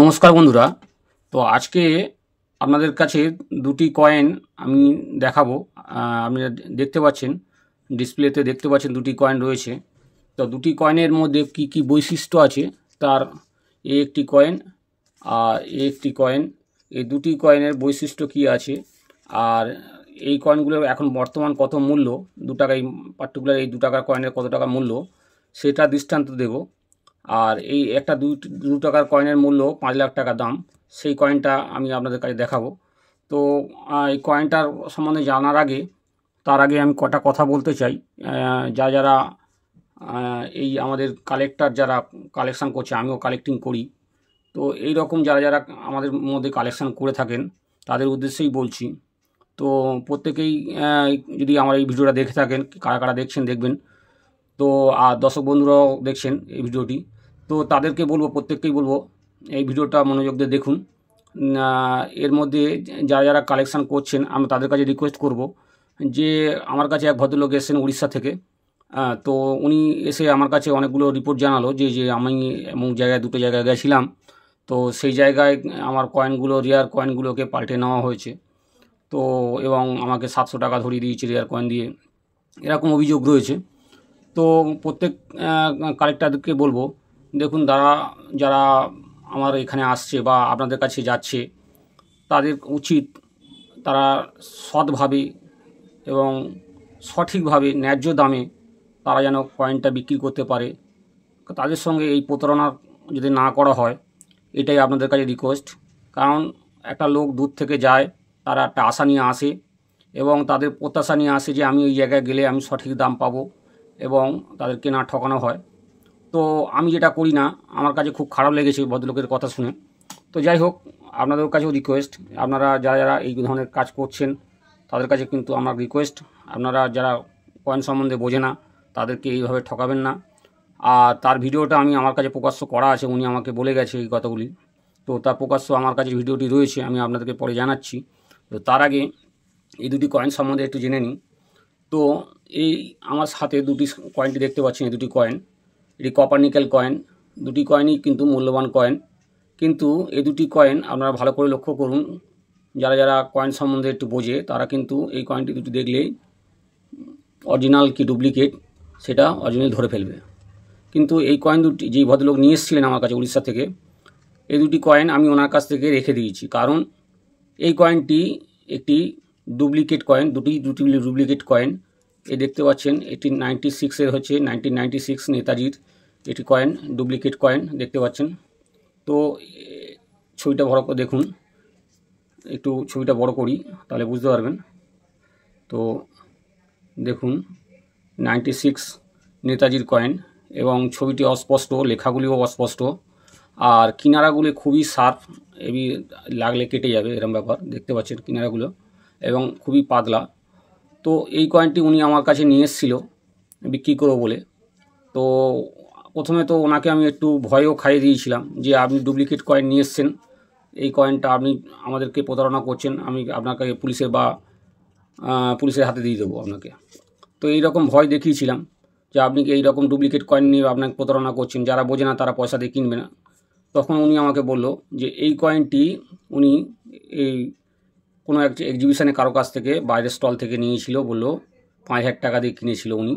নমস্কার বন্ধুরা। তো আজকে আপনাদের কাছে দুটি কয়েন আমি দেখাবো। আপনারা দেখতে পাচ্ছেন, ডিসপ্লেতে দেখতে পাচ্ছেন দুটি কয়েন রয়েছে। তো দুটি কয়েনের মধ্যে কি কি বৈশিষ্ট্য আছে তার একটি কয়েন আর একটি কয়েন, এই দুটি কয়েনের বৈশিষ্ট্য কি আছে আর এই কয়েনগুলোর এখন বর্তমান কত মূল্য, 2 টাকা, এই পার্টিকুলার এই 2 টাকার কয়েনের কত টাকা মূল্য সেটা দৃষ্টান্ত দেব। আর এই একটা 2 টাকার কয়েনের মূল্য 5 লাখ টাকা দাম, সেই কয়েনটা আমি আপনাদের কাছে দেখাবো। তো এই কয়েনটার সম্বন্ধে জানার আগে, তার আগে আমি কটা কথা বলতে চাই। যারা এই আমাদের কালেক্টর যারা কালেকশান করছে, আমিও কালেক্টিং করি, তো এই রকম যারা আমাদের মধ্যে কালেকশান করে থাকেন তাদের উদ্দেশ্যেই বলছি। তো প্রত্যেকেই যদি আমার এই ভিডিওটা দেখে থাকেন, কারা কারা দেখছেন দেখবেন, তো আর দর্শক বন্ধুরাও দেখছেন এই ভিডিওটি, তো তাদেরকে বলবো, প্রত্যেককেই বলবো এই ভিডিওটা মনোযোগ দিয়ে দেখুন। এর মধ্যে যারা কালেকশান করছেন আমি তাদের কাছে রিকোয়েস্ট করব যে আমার কাছে এক ভদ্রলোক এসেছেন উড়িষ্যা থেকে। তো উনি এসে আমার কাছে অনেকগুলো রিপোর্ট জানালো যে আমি এমন জায়গায় 2টো জায়গায় গেছিলাম, তো সেই জায়গায় আমার কয়েনগুলো, রেয়ার কয়েনগুলোকে পাল্টে নেওয়া হয়েছে, তো এবং আমাকে 700 টাকা ধরিয়ে দিয়েছে রেয়ার কয়েন দিয়ে, এরকম অভিযোগ রয়েছে। তো প্রত্যেক কালেক্টরকে বলবো, দেখুন যারা আমার এখানে আসছে বা আপনাদের কাছে যাচ্ছে, তাদের উচিত তারা সৎভাবে এবং সঠিকভাবে ন্যায্য দামে তারা যেন কয়েনটা বিক্রি করতে পারে। তাদের সঙ্গে এই প্রতারণা যদি না করা হয়, এটাই আপনাদের কাছে রিকোয়েস্ট। কারণ একটা লোক দূর থেকে যায়, তারা একটা আশা নিয়ে আসে এবং তাদের প্রত্যাশা নিয়ে আসে যে আমি ওই জায়গায় গেলে আমি সঠিক দাম পাবো, এবং তাদেরকে না ঠকানো হয়। তো আমি যেটা করি না, আমার কাছে খুব খারাপ লেগেছে ভদ্রলোকের কথা শুনে। তো যাই হোক, আপনাদের কাছেও রিকোয়েস্ট, আপনারা যারা এই ধরনের কাজ করছেন তাদের কাছে কিন্তু আমার রিকোয়েস্ট, আপনারা যারা কয়েন সম্বন্ধে বোঝে না তাদেরকে এইভাবে ঠকাবেন না। আর তার ভিডিওটা আমার কাছে প্রকাশ্য করা আছে, উনি আমাকে বলে গেছে এই কথাগুলি, তো তার প্রকাশ্য আমার কাছে ভিডিওটি রয়েছে, আমি আপনাদেরকে পরে জানাচ্ছি। তো তার আগে এই দুটি কয়েন সম্বন্ধে একটু জেনে নিই। তো এই আমার সাথে দুটি কয়েনটি দেখতে পাচ্ছেন, এই দুটি কয়েন, এটি কপার নিকেল কয়েন। দুটি কয়েনই কিন্তু মূল্যবান কয়েন, কিন্তু এই দুটি কয়েন আপনারা ভালো করে লক্ষ্য করুন। যারা কয়েন সম্বন্ধে একটু বোঝে তারা কিন্তু এই কয়েনটি দুটি দেখলেই অরিজিনাল কি ডুপ্লিকেট সেটা অরিজিনাল ধরে ফেলবে। কিন্তু এই কয়েন দুটি যেই ভদ্রলোক নিয়ে এসেছিলেন আমার কাছে উড়িষ্যা থেকে, এই দুটি কয়েন আমি ওনার কাছ থেকে রেখে দিয়েছি, কারণ এই কয়েনটি একটি ডুপ্লিকেট কয়েন, দুটি ডুপ্লিকেট কয়েন। এই দেখতে পাচ্ছেন এটি 96-এর হচ্ছে, 1996 নেতাজির এটি কয়েন, ডুপ্লিকেট কয়েন দেখতে পাচ্ছেন। তো ছবিটা বড় করে দেখুন, একটু ছবিটা বড় করি তাহলে বুঝতে পারবেন। তো দেখুন 96 নেতাজির কয়েন, এবং ছবিটি অস্পষ্ট, লেখাগুলিও অস্পষ্ট, আর কিনারাগুলি খুবই শার্প, এবি লাগলে কেটে যাবে এরকম ব্যাপার, দেখতে পাচ্ছেন কিনারাগুলো, এবং খুবই পাতলা। তো এই কয়েনটি উনি আমার কাছে নিয়ে এসেছিল বিক্রি করবো বলে। তো প্রথমে তো ওনাকে আমি একটু ভয়ও খাইয়ে দিয়েছিলাম যে আপনি ডুপ্লিকেট কয়েন নিয়ে এসছেন, এই কয়েনটা আপনি আমাদেরকে প্রতারণা করছেন, আমি আপনাকে পুলিশের হাতে দিয়ে দেবো আপনাকে। তো এই রকম ভয় দেখিয়েছিলাম যে আপনি কি এই রকম ডুপ্লিকেট কয়েন নিয়ে আপনাকে প্রতারণা করছেন, যারা বোঝে না তারা পয়সা দিয়ে কিনবে না। তখন উনি আমাকে বলল যে এই কয়েনটি উনি এই কোনো এক এক্সিবিশানে কারো কাছ থেকে বাইরের স্টল থেকে নিয়েছিল, বললো 5,000 টাকা দিয়ে কিনেছিল উনি।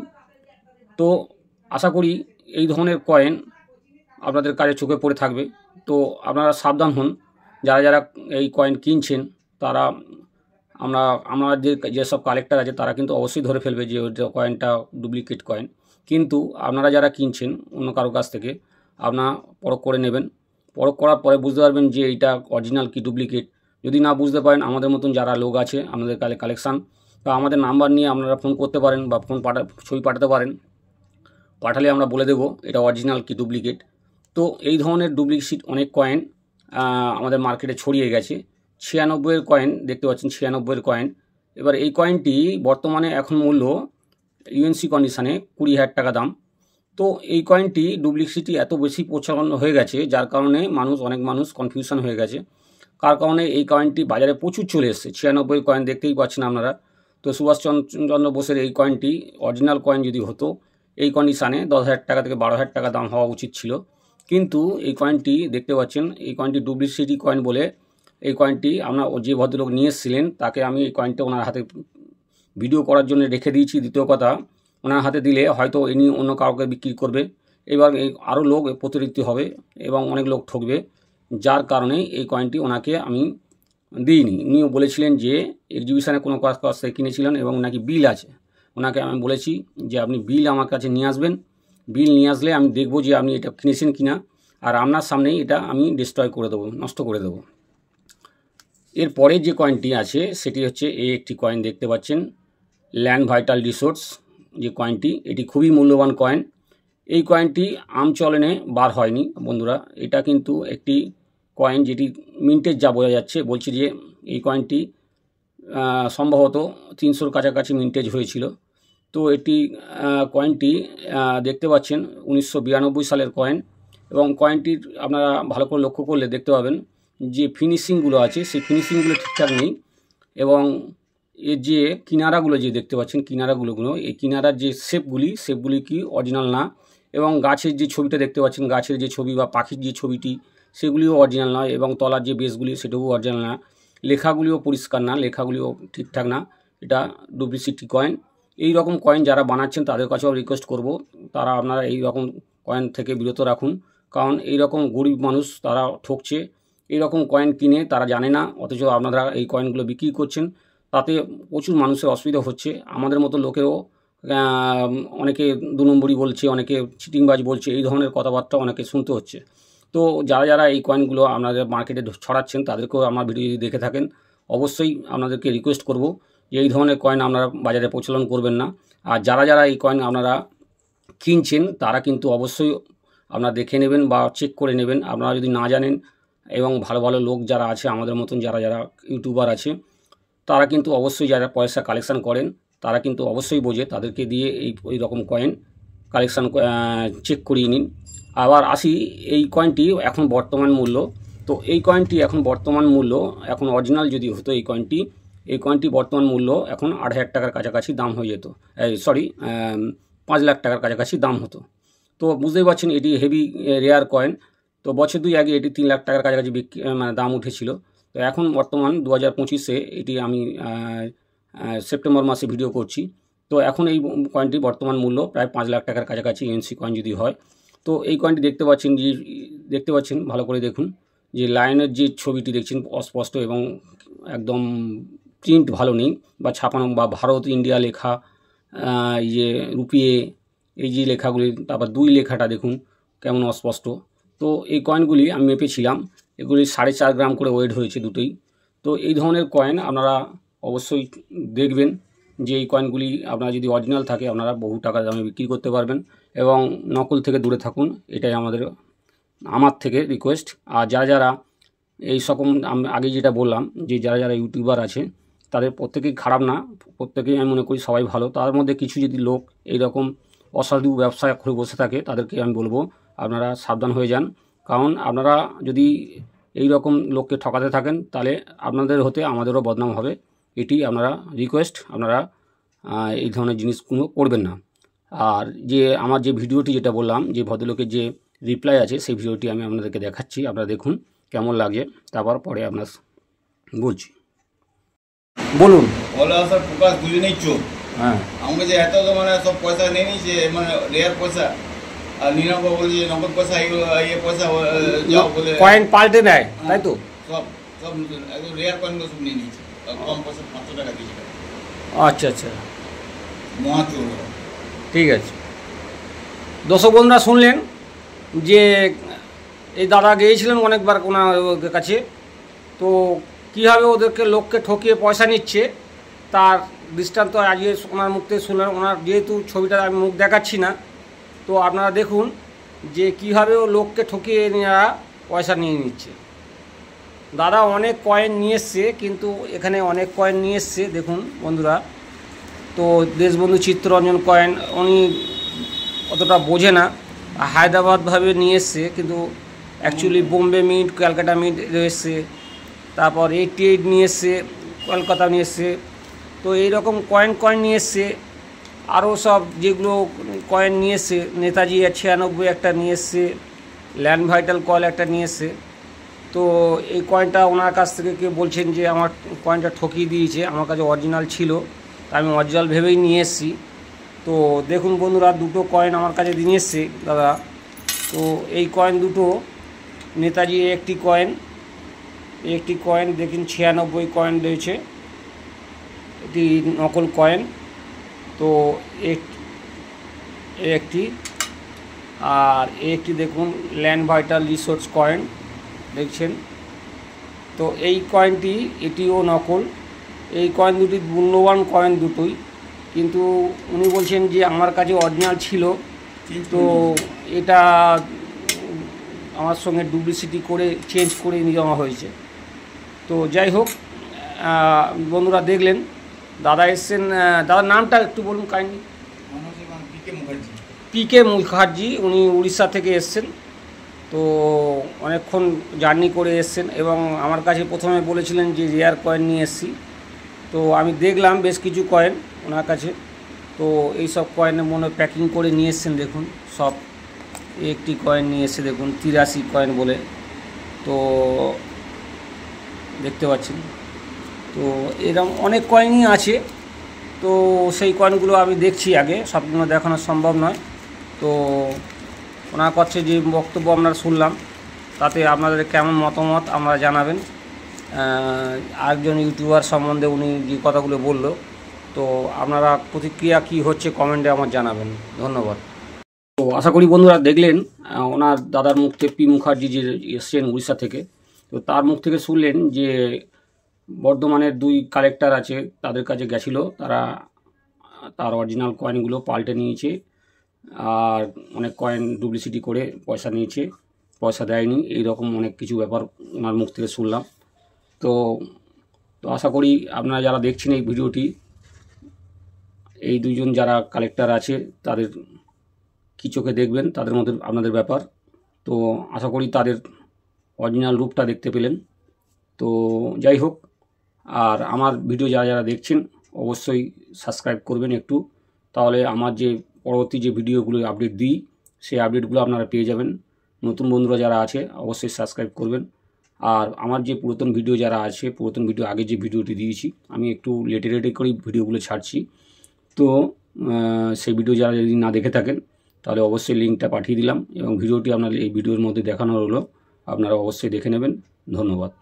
তো আশা করি এই ধরনের কয়েন আপনাদের কাছে চোখে পড়ে থাকবে, তো আপনারা সাবধান হন। যারা এই কয়েন কিনছেন তারা, আমরা যেসব কালেক্টর আছে তারা কিন্তু অবশ্যই ধরে ফেলবে যে ওই কয়েনটা ডুপ্লিকেট কয়েন, কিন্তু আপনারা যারা কিনছেন অন্য কারো কাছ থেকে, আপনারা পরখ করে নেবেন। পরখ করার পরে বুঝতে পারবেন যে এইটা অরিজিনাল কি ডুপ্লিকেট। যদি না বুঝতে পারেন, আমাদের মতন যারা লোক আছে আমাদের কালেকশান, বা আমাদের নাম্বার নিয়ে আপনারা ফোন করতে পারেন বা ছবি পাঠাতে পারেন, পাঠালে আমরা বলে দেবো এটা অরিজিনাল কি ডুপ্লিকেট। তো এই ধরনের ডুপ্লিকেট অনেক কয়েন আমাদের মার্কেটে ছড়িয়ে গেছে। 96-এর কয়েন দেখতে পাচ্ছেন, 96-এর কয়েন। এবার এই কয়েনটি বর্তমানে এখন মূল্য ইউএনসি কন্ডিশানে 20,000 টাকা দাম। তো এই কয়েনটি ডুপ্লিসিটি এত বেশি প্রচলন হয়ে গেছে, যার কারণে অনেক মানুষ কনফিউশন হয়ে গেছে, কার কারণে এই কয়েনটি বাজারে প্রচুর চলে এসেছে। 96 কয়েন দেখতেই পাচ্ছেন আপনারা। তো সুভাষচন্দ্র বোসের এই কয়েনটি অরিজিনাল কয়েন যদি হতো, এই কন্ডিশানে 10,000 টাকা থেকে 12,000 টাকা দাম হওয়া উচিত ছিল, কিন্তু এই কয়েনটি দেখতে পাচ্ছেন, এই কয়েনটি ডুপ্লিসিটি কয়েন বলে এই কয়েনটি আমরা যে ভদ্রলোক নিয়ে এসেছিলেন তাকে আমি এই কয়েনটা ওনার হাতে ভিডিও করার জন্য রেখে দিয়েছি। দ্বিতীয় কথা, ওনার হাতে দিলে হয়তো ইনি অন্য কাউকে বিক্রি করবে, এবার এই আরও লোক প্রতারিত হবে এবং অনেক লোক ঠকবে, যার কারণে এই কয়েনটি ওনাকে আমি দিইনি। উনিও বলেছিলেন যে এক্সিবিশানে কোনো কাজ থেকে কিনেছিলেন এবং নাকি বিল আছে। ওনাকে আমি বলেছি যে আপনি বিল আমার কাছে নিয়ে আসবেন, বিল নিয়ে আসলে আমি দেখব যে আপনি এটা কিনেছেন কিনা, আর আপনার সামনেই এটা আমি ডিস্ট্রয় করে দেবো, নষ্ট করে দেবো। এরপরে যে কয়েনটি আছে সেটি হচ্ছে এই একটি কয়েন দেখতে পাচ্ছেন, ল্যান্ড ভাইটাল রিসোর্স যে কয়েনটি, এটি খুবই মূল্যবান কয়েন। এই কয়েনটি আমচলনে বার হয়নি বন্ধুরা, এটা কিন্তু একটি কয়েন যেটি মিন্টেজ যা বোঝা যাচ্ছে, বলছি যে এই কয়েনটি সম্ভবত 300-র কাছাকাছি মিন্টেজ হয়েছিল। তো এটি কয়েনটি দেখতে পাচ্ছেন 1992 সালের কয়েন, এবং কয়েনটির আপনারা ভালো করে লক্ষ্য করলে দেখতে পাবেন যে ফিনিশিংগুলো আছে সেই ফিনিশিংগুলো ঠিকঠাক নেই, এবং এর যে কিনারাগুলো যে দেখতে পাচ্ছেন কিনারাগুলো এই কিনারার যে শেপগুলি কি অরিজিনাল না, এবং গাছের যে ছবিটা দেখতে পাচ্ছেন, গাছের যে ছবি বা পাখির যে ছবিটি সেগুলিও অরিজিনাল নয়, এবং তলার যে বেসগুলি সেটাও অরিজিনাল না, লেখাগুলিও পরিষ্কার না, লেখাগুলিও ঠিকঠাক না, এটা ডুপ্লিসিটি কয়েন। এই রকম কয়েন যারা বানাচ্ছেন তাদের কাছেও রিকোয়েস্ট করব তারা আপনারা এই রকম কয়েন থেকে বিরত রাখুন, কারণ এই রকম গরিব মানুষ তারা ঠকছে, এই রকম কয়েন কিনে তারা জানে না, অথচ আপনারা এই কয়েনগুলো বিক্রি করছেন, তাতে প্রচুর মানুষের অসুবিধা হচ্ছে। আমাদের মতো লোকেও অনেকে 2 নম্বরই বলছে, অনেকে চিটিংবাজ বলছে, এই ধরনের কথাবার্তা অনেকে শুনতে হচ্ছে। তো যারা এই কয়েনগুলো আপনাদের মার্কেটে ছড়াচ্ছেন তাদেরকেও আমার ভিডিও যদি দেখে থাকেন অবশ্যই আপনাদেরকে রিকোয়েস্ট করব যে এই ধরনের কয়েন আপনারা বাজারে প্রচলন করবেন না। আর যারা এই কয়েন আপনারা কিনছেন তারা কিন্তু অবশ্যই আপনারা দেখে নেবেন বা চেক করে নেবেন। আপনারা যদি না জানেন, এবং ভালো ভালো লোক যারা আছে আমাদের মতন যারা ইউটিউবার আছে তারা কিন্তু অবশ্যই, যারা পয়সা কালেকশান করেন তারা কিন্তু অবশ্যই বোঝে, তাদেরকে দিয়ে এই রকম কয়েন কালেকশান চেক করিয়ে নিন। আবার আসি এই কয়েনটি এখন বর্তমান মূল্য, তো এই কয়েনটি এখন বর্তমান মূল্য, এখন অরিজিনাল যদি হতো এই কয়েনটি বর্তমান মূল্য এখন 8,000 টাকার কাছাকাছি দাম হয়ে যেত, 5 লাখ টাকার কাছাকাছি দাম হতো। তো বুঝতেই পারছেন এটি হেভি রেয়ার কয়েন। তো বছর 2 আগে এটি 3 লাখ টাকার কাছাকাছি মানে দাম উঠেছিল। তো এখন বর্তমান 2025-এ এটি আমি সেপ্টেম্বর মাসে ভিডিও করছি, তো এখন এই কয়েনটি বর্তমান মূল্য প্রায় 5 লাখ টাকার কাছাকাছি এনসি কয়েন যদি হয়। তো এই কয়েনটি দেখতে পাচ্ছেন ভালো করে দেখুন যে লায়নের যে ছবিটি দেখছেন অস্পষ্ট, এবং একদম প্রিন্ট ভালো নেই বা ছাপানো, বা ভারত ইন্ডিয়া লেখা, ইয়ে রুপিয়ে এই যে লেখাগুলি, তারপর 2 লেখাটা দেখুন কেমন অস্পষ্ট। তো এই কয়েনগুলি আমি মেপেছিলাম, এগুলি 4.5 গ্রাম করে ওয়েট হয়েছে দুটোই। তো এই ধরনের কয়েন আপনারা অবশ্যই দেখবেন যে এই কয়েনগুলি আপনারা যদি অরিজিনাল থাকে আপনারা বহু টাকা দামে বিক্রি করতে পারবেন, এবং নকল থেকে দূরে থাকুন, এটাই আমার থেকে রিকোয়েস্ট। আর যারা এই সকম আগে যেটা বললাম যে যারা ইউটিউবার আছে তাদের প্রত্যেকেই খারাপ না, প্রত্যেকেই আমি মনে করি সবাই ভালো। তার মধ্যে কিছু যদি লোক এইরকম অসাধু ব্যবসা করে বসে থাকে তাদেরকে আমি বলবো আপনারা সাবধান হয়ে যান, কারণ আপনারা যদি এই রকম লোককে ঠকাতে থাকেন তাহলে আপনাদের হতে আমাদেরও বদনাম হবে। এটি আপনারা রিকোয়েস্ট, আপনারা এই ধরনের জিনিসগুলো করবেন না। আর যে আমার যে ভিডিওটি যেটা বললাম যে ভদ্রলোকের যে রিপ্লাই আছে সেই ভিডিওটি আমি আপনাদেরকে দেখাচ্ছি, আপনারা দেখুন কেমন লাগে, তারপর পরে আপনার বলছি। বলুন। ওলা স্যার প্রকাশ বুঝে নেই চোখ। হ্যাঁ, আমাকে যে এত মানে সব পয়সা নিয়ে নিয়েছে, মানে রেয়ার পয়সা, আর নিরাপদ বলছে নগদ পয়সা, ইয়ে পয়সা যাও বলে কয়েন পাল্টে নেয়, তাই তো? সব একদম রেয়ার কয়েনগুলো সব নিয়ে নিয়েছে, কম পয়সা 500 টাকা দিয়েছে। আচ্ছা আচ্ছা, মহাচোর। ঠিক আছে। দর্শক বন্ধুরা শুনলেন যে এই দাদা গিয়েছিলেন অনেকবার ওনার কাছে, তো কীভাবে ওদেরকে লোককে ঠকিয়ে পয়সা নিচ্ছে তার দৃষ্টান্ত আজকে ওনার মুখ থেকে শুনলেন। ওনার যেহেতু ছবিটা আমি মুখ দেখাচ্ছি না, তো আপনারা দেখুন যে কীভাবে ও লোককে ঠকিয়ে নেওয়া পয়সা নিয়ে নিচ্ছে। দাদা অনেক কয়েন নিয়ে এসছে, কিন্তু এখানে অনেক কয়েন নিয়ে এসছে দেখুন বন্ধুরা। তো দেশবন্ধু চিত্তরঞ্জন কয়েন উনি অতটা বোঝে না, হায়দ্রাবাদভাবে নিয়ে এসছে, কিন্তু actually Bombay mint, Calcutta mint এসছে, তারপর 88 নিয়ে এসছে, কলকাতা নিয়ে এসছে। তো এইরকম কয়েন নিয়ে এসছে, আরও সব যেগুলো কয়েন নিয়ে এসছে, নেতাজি 96 একটা নিয়ে এসছে, ল্যান্ড ভাইটাল কয়েল একটা নিয়ে এসছে। তো এই কয়েনটা ওনার কাছ থেকে কেউ বলছেন যে আমার কয়েনটা ঠকিয়ে দিয়েছে, আমার কাছে অরিজিনাল ছিল, তা আমি অরিজিনাল ভেবেই নিয়ে এসেছি। তো দেখুন বন্ধুরা, দুটো কয়েন আমার কাছে নিয়ে এসছে দাদা। তো এই কয়েন দুটো নেতাজি একটি কয়েন দেখুন 96 কয়েন রয়েছে, এটি নকল কয়েন। তো একটি আর একটি দেখুন ল্যান্ড ভাইটাল রিসোর্স কয়েন দেখছেন। তো এই কয়েনটি এটিও নকল। এই কয়েন দুটি মূল্যবান কয়েন দুটোই, কিন্তু উনি বলছেন যে আমার কাছে অরিজিনাল ছিল, তো এটা আমার সঙ্গে ডুপ্লিসিটি করে চেঞ্জ করে নেওয়া হয়েছে। তো যাই হোক বন্ধুরা, দেখলেন দাদা এসছেন। দাদার নামটা একটু বলুন কাইন্ডলি। পিকে মুখার্জি, উনি উড়িষ্যা থেকে এসছেন। তো অনেকক্ষণ জার্নি করে এসছেন এবং আমার কাছে প্রথমে বলেছিলেন যে রেয়ার কয়েন নিয়ে এসছি। তো আমি দেখলাম বেশ কিছু কয়েন ওনার কাছে। তো এই সব কয়েনের মনে প্যাকিং করে নিয়ে এসছেন, দেখুন সব। একটি কয়েন নিয়ে এসে দেখুন 83 কয়েন বলে, তো দেখতে পাচ্ছেন। তো এরকম অনেক কয়েনই আছে, তো সেই কয়েনগুলো আমি দেখছি, আগে সবগুলো দেখানো সম্ভব নয়। তো ওনার কাছে যে বক্তব্য আমরা শুনলাম, তাতে আপনাদের কেমন মতামত আমরা জানাবেন। আরেকজন ইউটিউবার সম্বন্ধে উনি যে কথাগুলো বলল, তো আপনারা প্রতিক্রিয়া কি হচ্ছে কমেন্টে আমার জানাবেন। ধন্যবাদ। তো আশা করি বন্ধুরা দেখলেন ওনার দাদার মুখ থেকে, পি মুখার্জি যে এসছেন উড়িষ্যা থেকে। তো তার মুখ থেকে শুনলেন যে বর্ধমানের 2 কালেক্টর আছে, তাদের কাছে গেছিল, তারা তার অরিজিনাল কয়েনগুলো পাল্টে নিয়েছে আর অনেক কয়েন ডুপ্লিসিটি করে পয়সা নিয়েছে, পয়সা দেয়নি, এইরকম অনেক কিছু ব্যাপার ওনার মুখ থেকে শুনলাম। তো আশা করি আপনারা যারা দেখছেন এই ভিডিওটি, এই দুজন যারা কালেক্টর আছে তাদের কী চোখে দেখবেন, তাদের মধ্যে আপনাদের ব্যাপার। তো আশা করি তাদের অরিজিনাল রূপটা দেখতে পেলেন। তো যাই হোক, আর আমার ভিডিও যারা যারা দেখছেন অবশ্যই সাবস্ক্রাইব করবেন একটু, তাহলে আমার যে পরবর্তী যে ভিডিওগুলো আপডেট দিই সেই আপডেটগুলো আপনারা পেয়ে যাবেন। নতুন বন্ধুরা যারা আছে অবশ্যই সাবস্ক্রাইব করবেন। আর আমার যে পুরাতন ভিডিও যারা আছে, পুরাতন ভিডিও আগে যে ভিডিওটি দিয়েছি, আমি একটু লেটে করেই ভিডিওগুলো ছাড়ছি। তো সেই ভিডিও যারা যদি না দেখে থাকেন তাহলে অবশ্যই লিঙ্কটা পাঠিয়ে দিলাম এবং ভিডিওটি আপনার এই ভিডিওর মধ্যে দেখানো হলো, আপনারা অবশ্যই দেখে নেবেন। ধন্যবাদ।